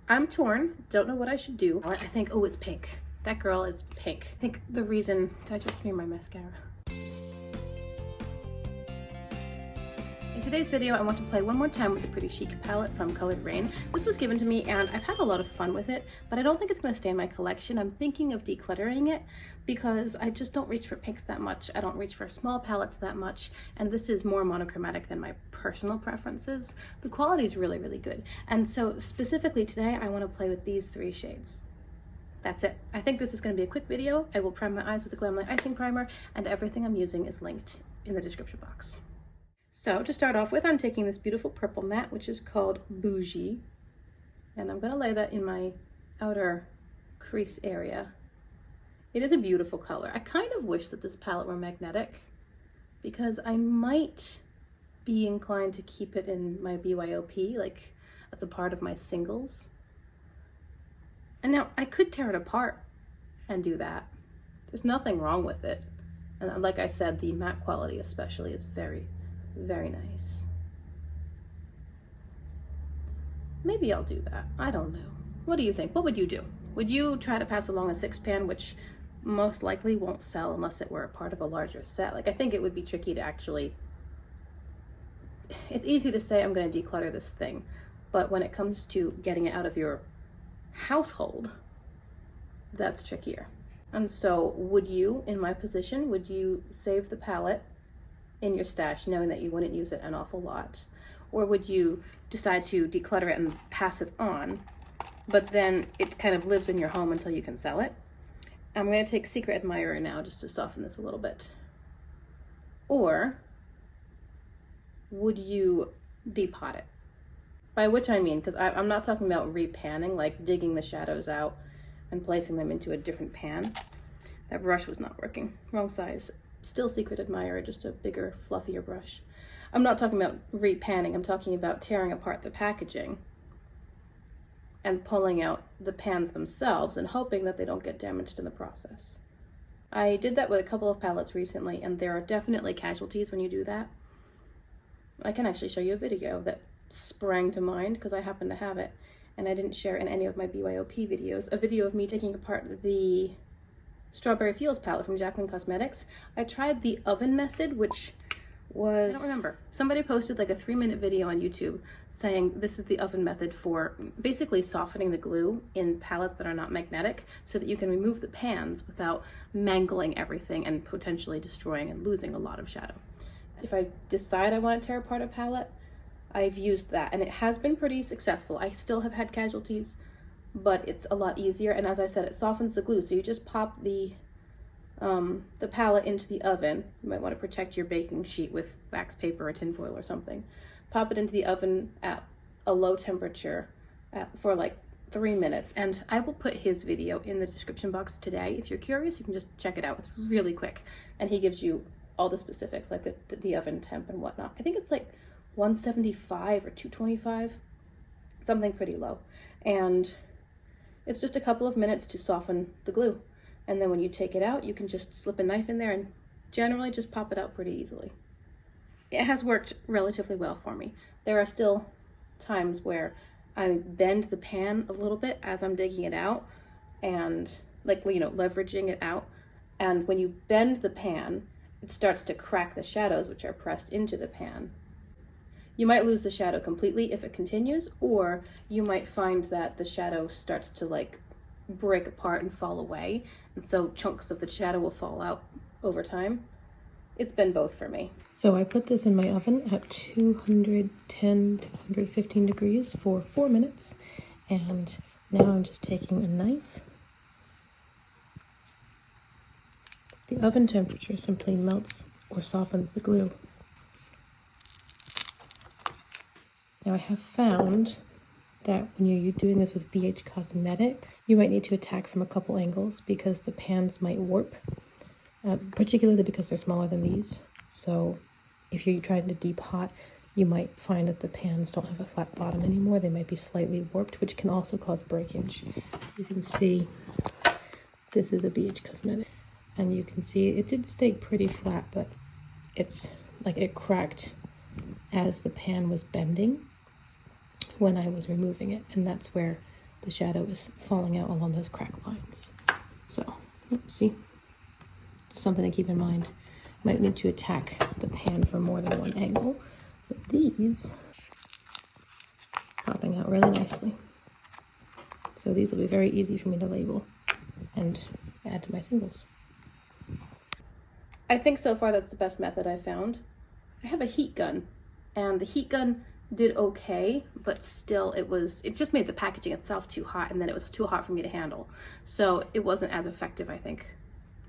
I'm torn, don't know what I should do. I think, oh, it's pink. That girl is pink. I think the reason, did I just smear my mascara? In today's video, I want to play one more time with the Pretty Chic palette from Colored Raine. This was given to me and I've had a lot of fun with it, but I don't think it's going to stay in my collection. I'm thinking of decluttering it because I just don't reach for pinks that much. I don't reach for small palettes that much, and this is more monochromatic than my personal preferences. The quality is really, really good. And so specifically today, I want to play with these 3 shades. That's it. I think this is going to be a quick video. I will prime my eyes with the Glamlight Icing Primer, and everything I'm using is linked in the description box. So to start off with, I'm taking this beautiful purple matte, which is called Bougie, and I'm going to lay that in my outer crease area. It is a beautiful color. I kind of wish that this palette were magnetic because I might be inclined to keep it in my BYOP, like as a part of my singles. And now I could tear it apart and do that. There's nothing wrong with it. And like I said, the matte quality especially is very, very nice. Maybe I'll do that. I don't know. What do you think? What would you do? Would you try to pass along a 6-pan, which most likely won't sell unless it were a part of a larger set? Like, I think it would be tricky to actually... It's easy to say I'm going to declutter this thing, but when it comes to getting it out of your household, that's trickier. And so would you, in my position, would you save the palette in your stash knowing that you wouldn't use it an awful lot? Or would you decide to declutter it and pass it on, but then it kind of lives in your home until you can sell it? I'm going to take Secret Admirer now just to soften this a little bit. Or would you depot it? By which I mean, because I'm not talking about repanning, like digging the shadows out and placing them into a different pan. That brush was not working. Wrong size. Still Secret Admirer, just a bigger, fluffier brush. I'm not talking about repanning. I'm talking about tearing apart the packaging and pulling out the pans themselves and hoping that they don't get damaged in the process. I did that with a couple of palettes recently, and there are definitely casualties when you do that. I can actually show you a video that sprang to mind because I happen to have it, and I didn't share in any of my BYOP videos, a video of me taking apart the Strawberry Fields palette from Jaclyn Cosmetics. I tried the oven method, which was, I don't remember. Somebody posted like a 3-minute video on YouTube saying this is the oven method for basically softening the glue in palettes that are not magnetic so that you can remove the pans without mangling everything and potentially destroying and losing a lot of shadow. If I decide I want to tear apart a palette, I've used that, and it has been pretty successful. I still have had casualties, but it's a lot easier, and as I said, it softens the glue. So you just pop the palette into the oven. You might want to protect your baking sheet with wax paper or tinfoil or something. Pop it into the oven at a low temperature for like 3 minutes, and I will put his video in the description box today. If you're curious, you can just check it out. It's really quick, and he gives you all the specifics, like the oven temp and whatnot. I think it's like 175 or 225, something pretty low. And it's just a couple of minutes to soften the glue. And then when you take it out, you can just slip a knife in there and generally just pop it out pretty easily. It has worked relatively well for me. There are still times where I bend the pan a little bit as I'm digging it out and like, you know, leveraging it out. And when you bend the pan, it starts to crack the shadows which are pressed into the pan. You might lose the shadow completely if it continues, or you might find that the shadow starts to like break apart and fall away, and so chunks of the shadow will fall out over time. It's been both for me. So I put this in my oven at 210 to 115 degrees for 4 minutes, and now I'm just taking a knife. The oven temperature simply melts or softens the glue. Now I have found that when you're doing this with BH Cosmetic, you might need to attack from a couple angles because the pans might warp, particularly because they're smaller than these. So if you're trying to depot, you might find that the pans don't have a flat bottom anymore. They might be slightly warped, which can also cause breakage. You can see this is a BH Cosmetic, and you can see it did stay pretty flat, but it's like it cracked as the pan was bending when I was removing it, and that's where the shadow is falling out along those crack lines. So, see, something to keep in mind. Might need to attack the pan from more than one angle, but these popping out really nicely. So these will be very easy for me to label and add to my singles. I think so far that's the best method I've found. I have a heat gun, and the heat gun did okay, but still it just made the packaging itself too hot, and then it was too hot for me to handle. So it wasn't as effective, I think,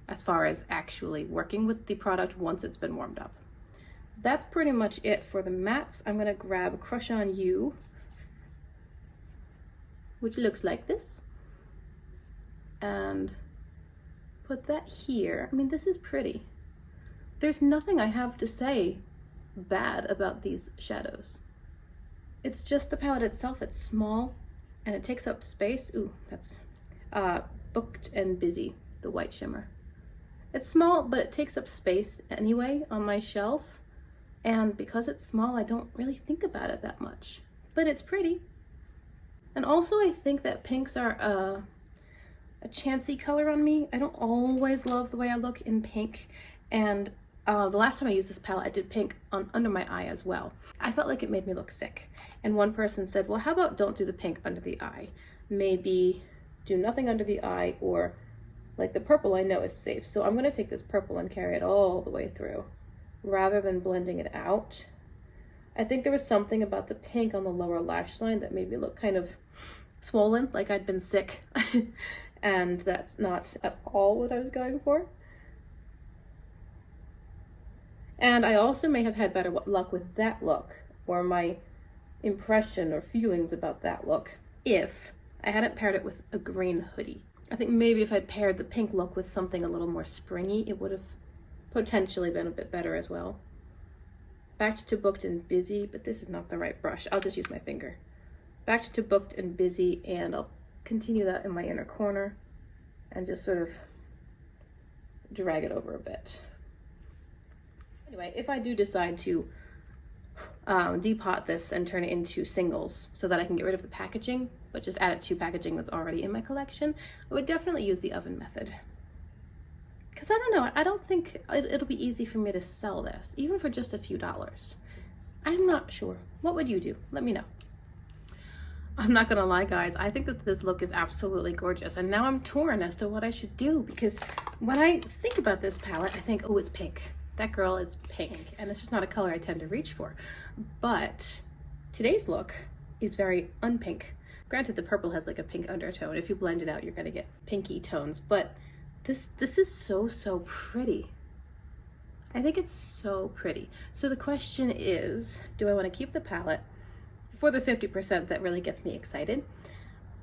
as far as actually working with the product once it's been warmed up. That's pretty much it for the mattes. I'm gonna grab Crush on You, which looks like this, and put that here. I mean, this is pretty. There's nothing I have to say bad about these shadows. It's just the palette itself. It's small and it takes up space. Ooh, that's Booked and Busy, the white shimmer. It's small, but it takes up space anyway on my shelf. And because it's small, I don't really think about it that much, but it's pretty. And also I think that pinks are a chancy color on me. I don't always love the way I look in pink. And the last time I used this palette, I did pink under my eye as well. I felt like it made me look sick. And one person said, well, how about don't do the pink under the eye? Maybe do nothing under the eye, or like the purple I know is safe. So I'm gonna take this purple and carry it all the way through rather than blending it out. I think there was something about the pink on the lower lash line that made me look kind of swollen, like I'd been sick. And that's not at all what I was going for. And I also may have had better luck with that look, or my impression or feelings about that look, if I hadn't paired it with a green hoodie. I think maybe if I'd paired the pink look with something a little more springy, it would have potentially been a bit better as well. Back to Booked and Busy, but this is not the right brush. I'll just use my finger. Back to Booked and Busy, and I'll continue that in my inner corner and just sort of drag it over a bit. Anyway, if I do decide to depot this and turn it into singles so that I can get rid of the packaging, but just add it to packaging that's already in my collection, I would definitely use the oven method. Because I don't know, I don't think it'll be easy for me to sell this, even for just a few dollars. I'm not sure. What would you do? Let me know. I'm not gonna lie, guys, I think that this look is absolutely gorgeous, and now I'm torn as to what I should do, because when I think about this palette, I think, oh, it's pink. That girl is pink, and it's just not a color I tend to reach for. But today's look is very unpink. Granted, the purple has like a pink undertone. If you blend it out, you're gonna get pinky tones, but this is so pretty. I think it's so pretty. So the question is, do I wanna keep the palette for the 50% that really gets me excited?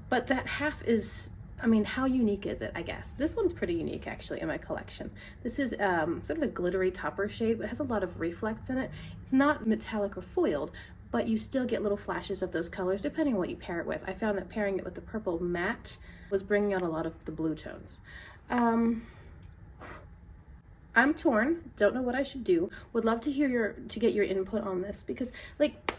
But that half is, I mean, how unique is it, I guess? This one's pretty unique, actually, in my collection. This is sort of a glittery topper shade, but it has a lot of reflex in it. It's not metallic or foiled, but you still get little flashes of those colors, depending on what you pair it with. I found that pairing it with the purple matte was bringing out a lot of the blue tones. I'm torn, don't know what I should do. Would love to get your input on this, because, like,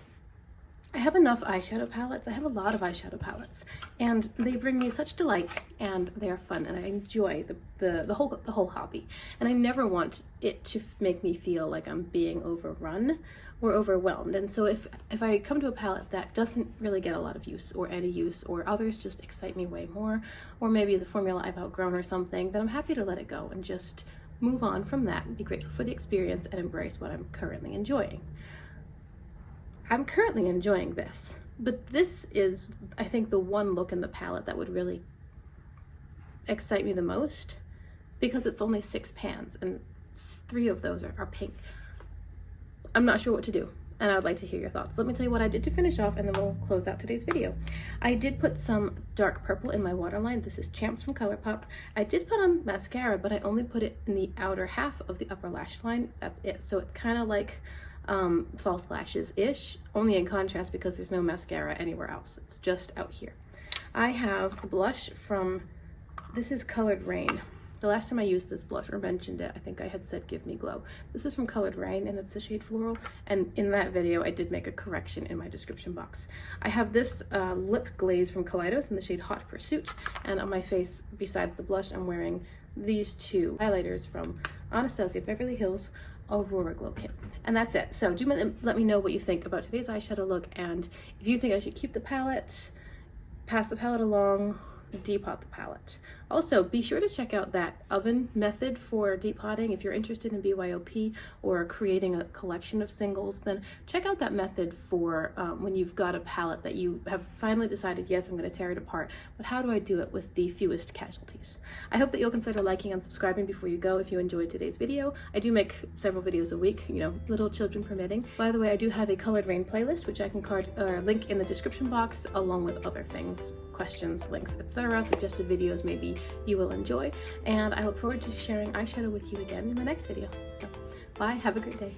I have enough eyeshadow palettes. I have a lot of eyeshadow palettes, and they bring me such delight, and they are fun, and I enjoy the whole hobby. And I never want it to make me feel like I'm being overrun or overwhelmed. And so if I come to a palette that doesn't really get a lot of use or any use, or others just excite me way more, or maybe is a formula I've outgrown or something, then I'm happy to let it go and just move on from that and be grateful for the experience and embrace what I'm currently enjoying. I'm currently enjoying this, but this is, I think, the one look in the palette that would really excite me the most, because it's only 6 pans and 3 of those are pink. I'm not sure what to do, and I would like to hear your thoughts. Let me tell you what I did to finish off, and then we'll close out today's video. I did put some dark purple in my waterline. This is Champs from ColourPop. I did put on mascara, but I only put it in the outer half of the upper lash line. That's it. So it's kind of like false lashes-ish, only in contrast because there's no mascara anywhere else. It's just out here. I have a blush from, this is colored Raine. The last time I used this blush or mentioned it, I think I had said Give Me Glow. This is from colored Raine and it's the shade Floral, and in that video I did make a correction in my description box. I have this lip glaze from Kaleidos in the shade Hot Pursuit, and on my face, besides the blush, I'm wearing these two highlighters from Anastasia Beverly Hills Aurora Glow Kit. And that's it. So do let me know what you think about today's eyeshadow look, and if you think I should keep the palette, pass the palette along, depot the palette. Also, be sure to check out that oven method for depotting. If you're interested in BYOP or creating a collection of singles, then check out that method for when you've got a palette that you have finally decided, yes, I'm going to tear it apart, but how do I do it with the fewest casualties? I hope that you'll consider liking and subscribing before you go if you enjoyed today's video. I do make several videos a week, you know, little children permitting. By the way, I do have a colored Raine playlist, which I can link in the description box, along with other things, questions, links, etc., suggested videos maybe you will enjoy, and I look forward to sharing eyeshadow with you again in the next video. So bye, have a great day.